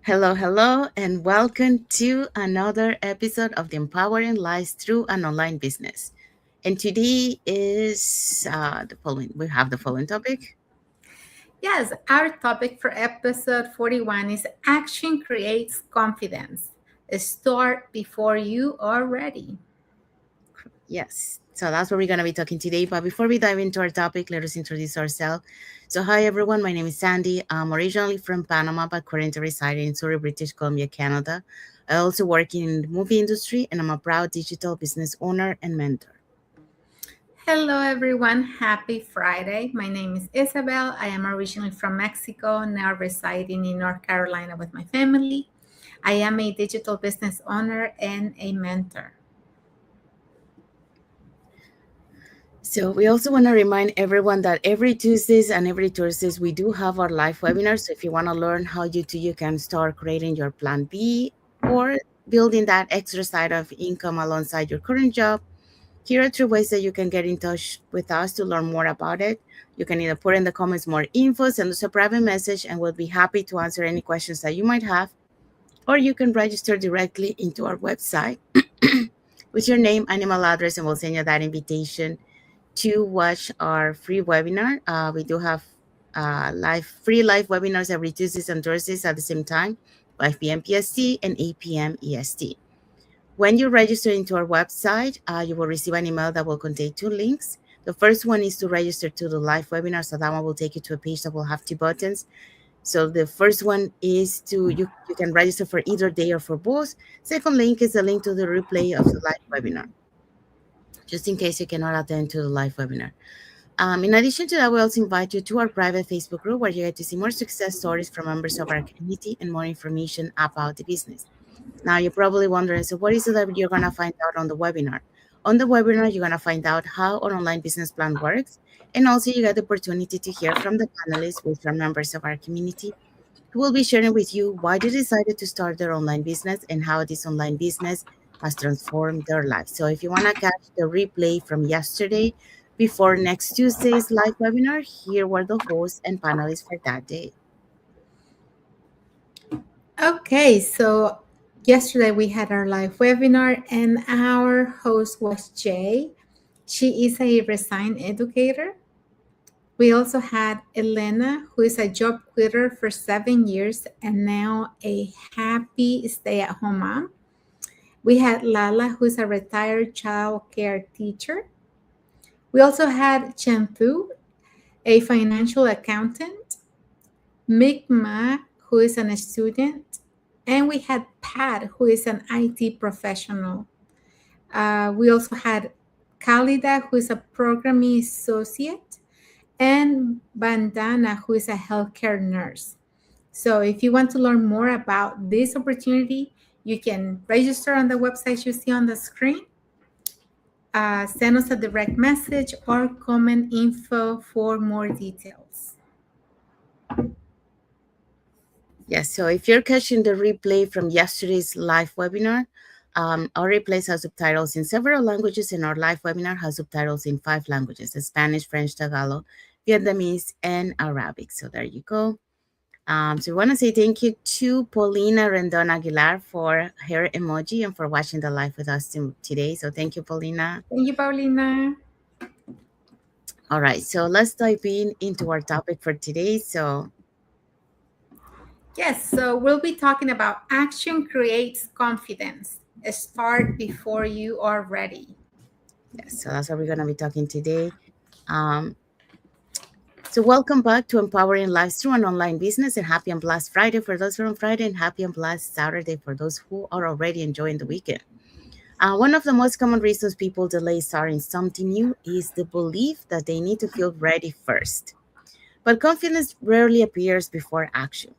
Hello, hello, and welcome to another episode of the Empowering Lives Through an Online Business. And today is the following. We have the following topic. Yes, our topic for episode 41 is Action Creates Confidence. Start before you are ready. Yes, so that's what we're going to be talking today. But before we dive into our topic, let us introduce ourselves. So, hi everyone, my name is Sandy. I'm originally from Panama, but currently residing in Surrey, British Columbia, Canada. I also work in the movie industry, and I'm a proud digital business owner and mentor. Hello, everyone. Happy Friday. My name is Isabel. I am originally from Mexico, now residing in North Carolina with my family. I am a digital business owner and a mentor. So we also want to remind everyone that every Tuesdays and every Thursdays we do have our live webinars. So if you want to learn how you can start creating your plan B or building that extra side of income alongside your current job, here are three ways that you can get in touch with us to learn more about it. You can either put in the comments more info, send us a private message, and we'll be happy to answer any questions that you might have. Or you can register directly into our website with your name and email address, and we'll send you that invitation to watch our free webinar. We do have free live webinars every Tuesdays and Thursdays at the same time, 5 p.m. PST and 8 p.m. EST. When you register into our website, you will receive an email that will contain two links. The first one is to register to the live webinar, so that one will take you to a page that will have two buttons. So the first one is you can register for either day or for both. Second link is a link to the replay of the live webinar, just in case you cannot attend to the live webinar. In addition to that, we also invite you to our private Facebook group where you get to see more success stories from members of our community and more information about the business. Now, you're probably wondering, so what is it that you're going to find out on the webinar? On the webinar, you're going to find out how an online business plan works. And also, you get the opportunity to hear from the panelists, which are members of our community, who will be sharing with you why they decided to start their online business and how this online business has transformed their lives. So if you want to catch the replay from yesterday before next Tuesday's live webinar, here were the hosts and panelists for that day. Okay, so yesterday we had our live webinar, and our host was Jay. She is a resigned educator. We also had Elena, who is a job quitter for 7 years and now a happy stay at home mom. We had Lala, who is a retired child care teacher. We also had Chanthu, a financial accountant, Mikma, who is a student, and we had Pat, who is an IT professional. We also had Khalida, who is a programming associate, and Bandana, who is a healthcare nurse. So if you want to learn more about this opportunity, you can register on the website you see on the screen. Send us a direct message or comment info for more details. Yes, so if you're catching the replay from yesterday's live webinar, our replays have subtitles in several languages, and our live webinar has subtitles in 5 languages: Spanish, French, Tagalog, Vietnamese, and Arabic. So there you go. So we want to say thank you to Paulina Rendon Aguilar for her emoji and for watching the live with us today. So thank you, Paulina. Thank you, Paulina. All right, so let's dive in into our topic for today. So Yes, so we'll be talking about action creates confidence. Start before you are ready. yes, so that's what we're going to be talking today. Um, So welcome back to Empowering Lives Through an Online Business, and happy and blessed Friday for those who are on Friday, and happy and blessed Saturday for those who are already enjoying the weekend. One of the most common reasons people delay starting something new is the belief that they need to feel ready first. But confidence rarely appears before action.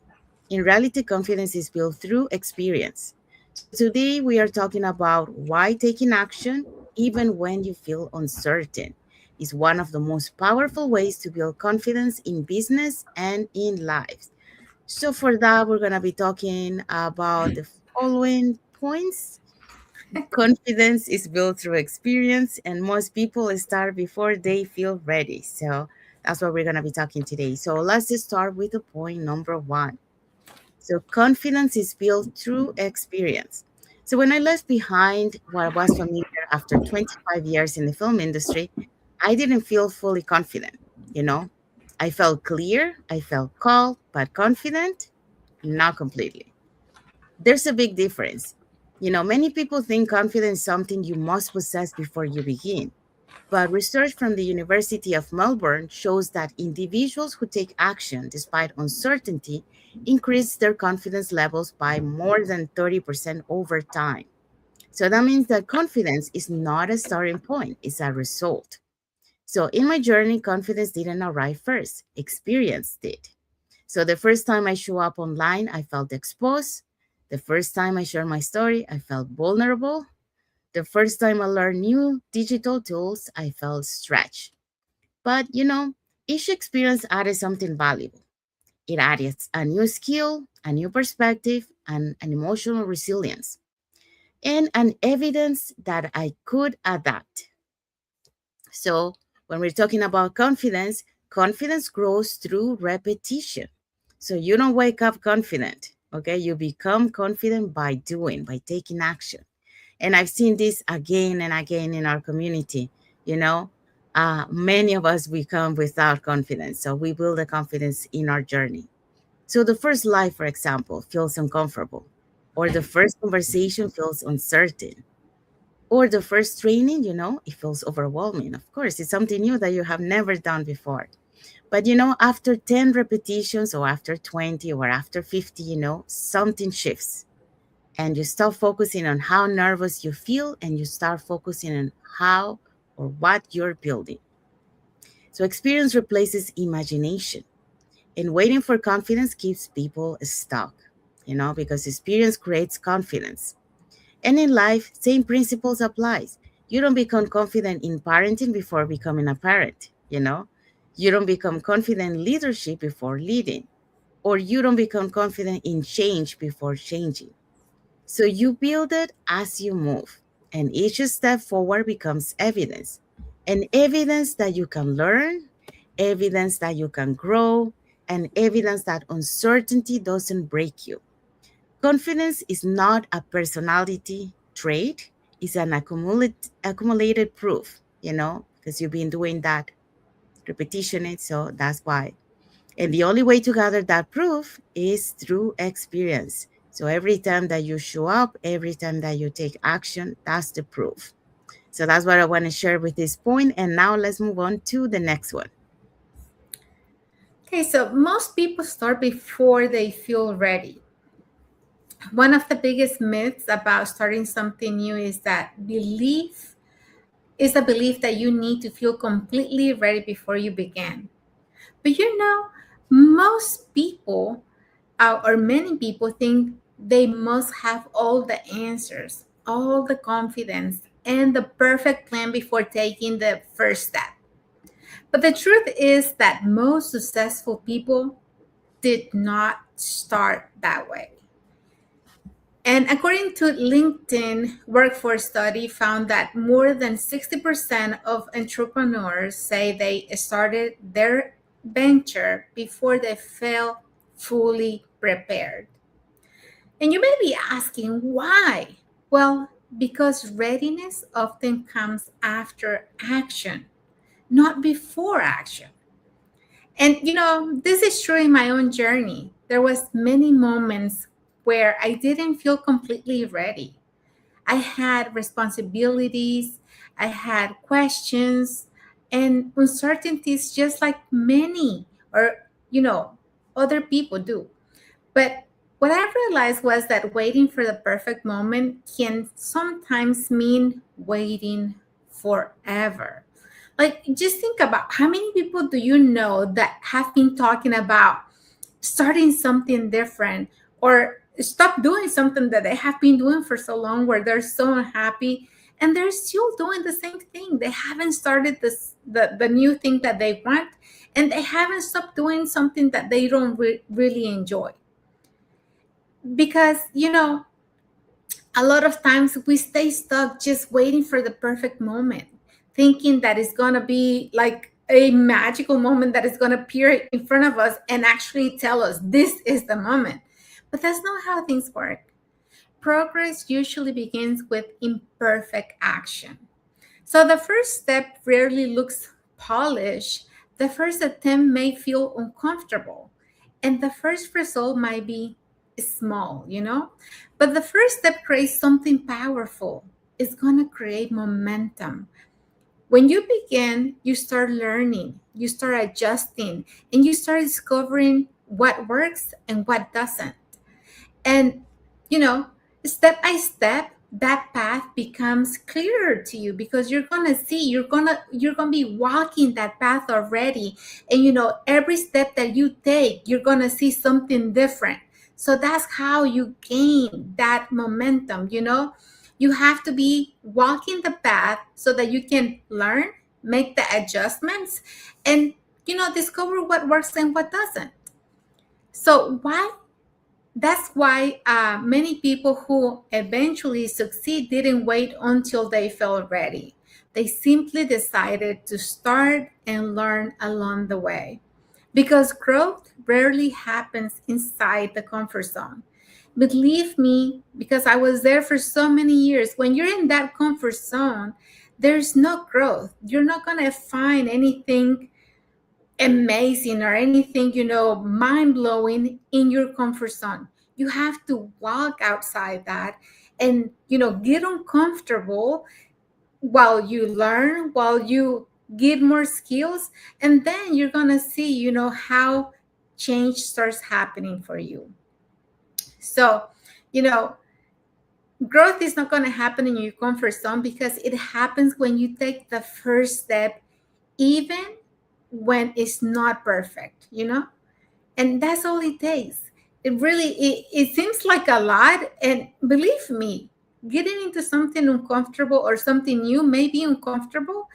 In reality, confidence is built through experience. So today we are talking about why taking action, even when you feel uncertain, is one of the most powerful ways to build confidence in business and in life. So for that, we're going to be talking about the following points. Confidence is built through experience, and most people start before they feel ready. So that's what we're going to be talking today. So let's just start with the point number one. So confidence is built through experience. So when I left behind what was familiar after 25 years in the film industry, I didn't feel fully confident, you know. I felt clear, I felt calm, but confident, not completely. There's a big difference. Many people think confidence is something you must possess before you begin. But research from the University of Melbourne shows that individuals who take action despite uncertainty increase their confidence levels by more than 30% over time. So that means that confidence is not a starting point, it's a result. So in my journey, confidence didn't arrive first, experience did. So the first time I show up online, I felt exposed. The first time I share my story, I felt vulnerable. The first time I learned new digital tools, I felt stretched. But each experience added something valuable. It added a new skill, a new perspective, and an emotional resilience, and an evidence that I could adapt. So, when we're talking about confidence, confidence grows through repetition. So, you don't wake up confident, okay? You become confident by doing, by taking action. And I've seen this again and again in our community. You know, many of us we come without confidence, so we build the confidence in our journey. So the first life, for example, feels uncomfortable, or the first conversation feels uncertain, or the first training, it feels overwhelming. Of course, it's something new that you have never done before. But after 10 repetitions, or after 20, or after 50, something shifts, and you stop focusing on how nervous you feel, and you start focusing on how or what you're building. So experience replaces imagination, and waiting for confidence keeps people stuck, because experience creates confidence. And in life, same principles applies. You don't become confident in parenting before becoming a parent. You don't become confident in leadership before leading, or you don't become confident in change before changing. So you build it as you move, and each step forward becomes evidence, and evidence that you can learn, evidence that you can grow, and evidence that uncertainty doesn't break you. Confidence is not a personality trait, it's an accumulated proof, because you've been doing that repetition, it, so that's why. And the only way to gather that proof is through experience. So every time that you show up, every time that you take action, that's the proof. So that's what I want to share with this point. And now let's move on to the next one. Okay, so most people start before they feel ready. One of the biggest myths about starting something new is that belief is a belief that you need to feel completely ready before you begin. But most people or many people think they must have all the answers, all the confidence, and the perfect plan before taking the first step. But the truth is that most successful people did not start that way. And according to LinkedIn workforce study found that more than 60% of entrepreneurs say they started their venture before they felt fully prepared. And you may be asking why? Well, because readiness often comes after action, not before action. And this is true in my own journey. There was many moments where I didn't feel completely ready. I had responsibilities, I had questions and uncertainties just like many or other people do. But what I realized was that waiting for the perfect moment can sometimes mean waiting forever. Like, just think about how many people do you know that have been talking about starting something different or stop doing something that they have been doing for so long where they're so unhappy and they're still doing the same thing. They haven't started the new thing that they want, and they haven't stopped doing something that they don't really enjoy. Because a lot of times we stay stuck just waiting for the perfect moment, thinking that it's going to be like a magical moment that is going to appear in front of us and actually tell us this is the moment. But that's not how things work. Progress usually begins with imperfect action. So the first step rarely looks polished. The first attempt may feel uncomfortable, and the first result might be small, But the first step creates something powerful. It's going to create momentum. When you begin, you start learning, you start adjusting, and you start discovering what works and what doesn't. And, you know, step by step, that path becomes clearer to you because you're going to see, you're going to be walking that path already. And, every step that you take, you're going to see something different. So that's how you gain that momentum, You have to be walking the path so that you can learn, make the adjustments, and, discover what works and what doesn't. So why that's why many people who eventually succeed didn't wait until they felt ready. They simply decided to start and learn along the way. Because growth rarely happens inside the comfort zone. Believe me, because I was there for so many years, when you're in that comfort zone, there's no growth. You're not going to find anything amazing or anything, mind blowing in your comfort zone. You have to walk outside that and, get uncomfortable while you learn, while you get more skills. And then you're going to see, how change starts happening for you. So, you know, growth is not going to happen in your comfort zone because it happens when you take the first step, even when it's not perfect. And that's all it takes. It seems like a lot, and believe me, getting into something uncomfortable or something new may be uncomfortable,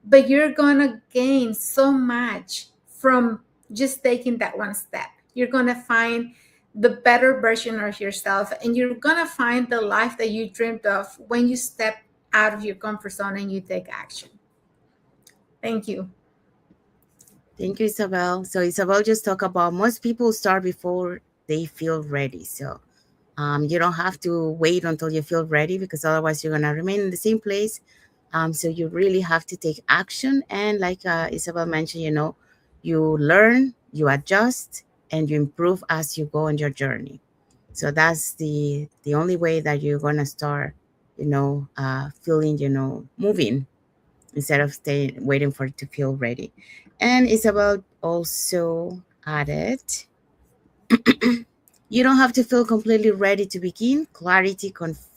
but you're gonna gain so much from just taking that one step. You're gonna find the better version of yourself, and you're gonna find the life that you dreamed of when you step out of your comfort zone and you take action. Thank you. Thank you, Isabel. So Isabel just talked about most people start before they feel ready. So you don't have to wait until you feel ready because otherwise you're gonna remain in the same place. So you really have to take action. And like Isabel mentioned, you learn, you adjust, and you improve as you go on your journey. So that's the only way that you're gonna start, feeling, moving instead of staying waiting for it to feel ready. And Isabel also added, you don't have to feel completely ready to begin. Clarity,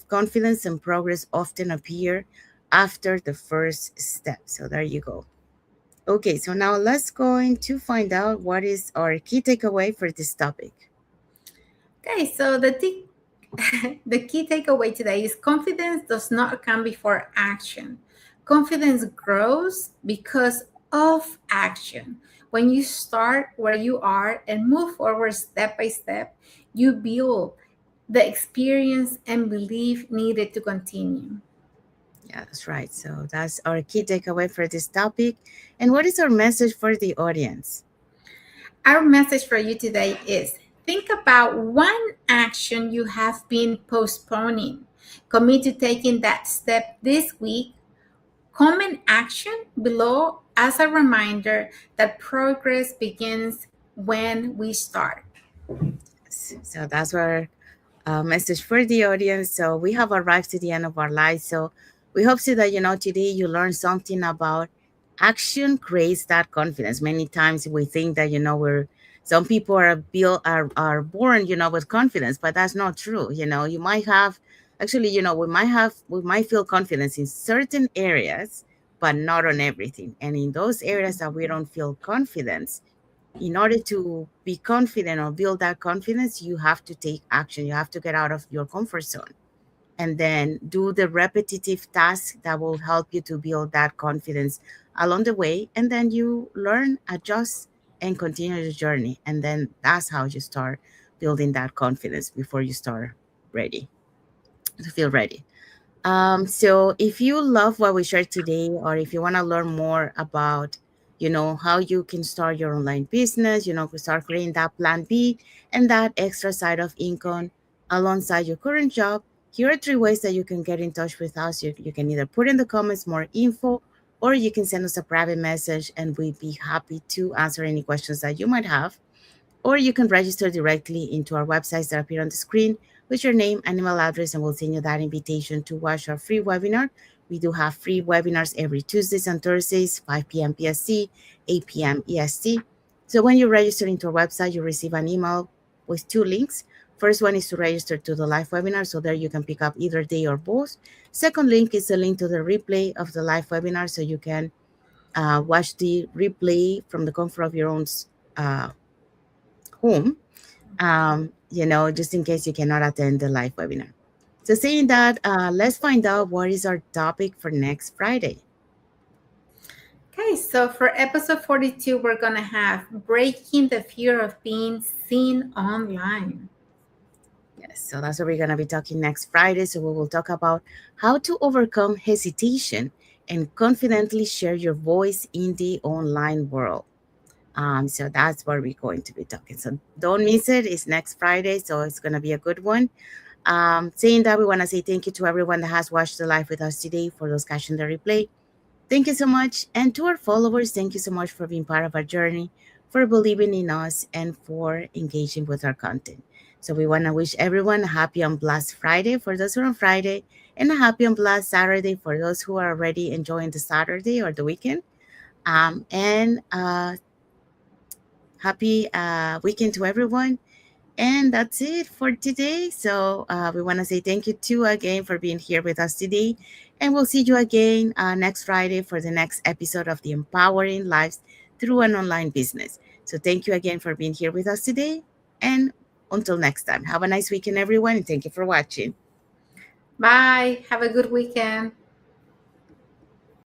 confidence, and progress often appear after the first step. So there you go. Okay, so now let's go to find out what is our key takeaway for this topic. Okay, so the key takeaway today is confidence does not come before action. Confidence grows because of action. When you start where you are and move forward step by step, you build the experience and belief needed to continue. Yeah, that's right. So that's our key takeaway for this topic. And what is our message for the audience? Our message for you today is think about one action you have been postponing. Commit to taking that step this week. Comment action below as a reminder that progress begins when we start. So that's our message for the audience. So we have arrived to the end of our life. So we hope so that today you learned something about action creates that confidence. Many times we think that we're some people are built are born with confidence, but that's not true. You might have actually we might feel confidence in certain areas, but not on everything. And in those areas that we don't feel confidence, in order to be confident or build that confidence, you have to take action. You have to get out of your comfort zone and then do the repetitive tasks that will help you to build that confidence along the way. And then you learn, adjust, and continue the journey. And then that's how you start building that confidence before you start ready to feel ready. So if you love what we shared today, or if you want to learn more about how you can start your online business, start creating that plan B and that extra side of income alongside your current job. Here are three ways that you can get in touch with us. You can either put in the comments more info, or you can send us a private message and we'd be happy to answer any questions that you might have. Or you can register directly into our websites that appear on the screen with your name and email address, and we'll send you that invitation to watch our free webinar. We do have free webinars every Tuesdays and Thursdays, 5 p.m. PST, 8 p.m. EST. So when you register into our website, you receive an email with two links. First one is to register to the live webinar, so there you can pick up either day or both. Second link is a link to the replay of the live webinar, so you can watch the replay from the comfort of your own uh, home, just in case you cannot attend the live webinar. So saying that, let's find out what is our topic for next Friday. Okay, so for episode 42, we're going to have breaking the fear of being seen online. Yes, so that's what we're going to be talking next Friday. So we will talk about how to overcome hesitation and confidently share your voice in the online world. So that's what we're going to be talking. So don't miss it. It's next Friday, so it's going to be a good one. Saying that, we want to say thank you to everyone that has watched the live with us today. For those catching the replay, thank you so much. And to our followers, thank you so much for being part of our journey, for believing in us, and for engaging with our content. So we want to wish everyone a happy and blessed Friday for those who are on Friday, and a happy and blessed Saturday for those who are already enjoying the Saturday or the weekend. And happy weekend to everyone. And that's it for today. So we want to say thank you to again for being here with us today. And we'll see you again next Friday for the next episode of the Empowering Lives Through an Online Business. So thank you again for being here with us today. And until next time, have a nice weekend, everyone. And thank you for watching. Bye. Have a good weekend.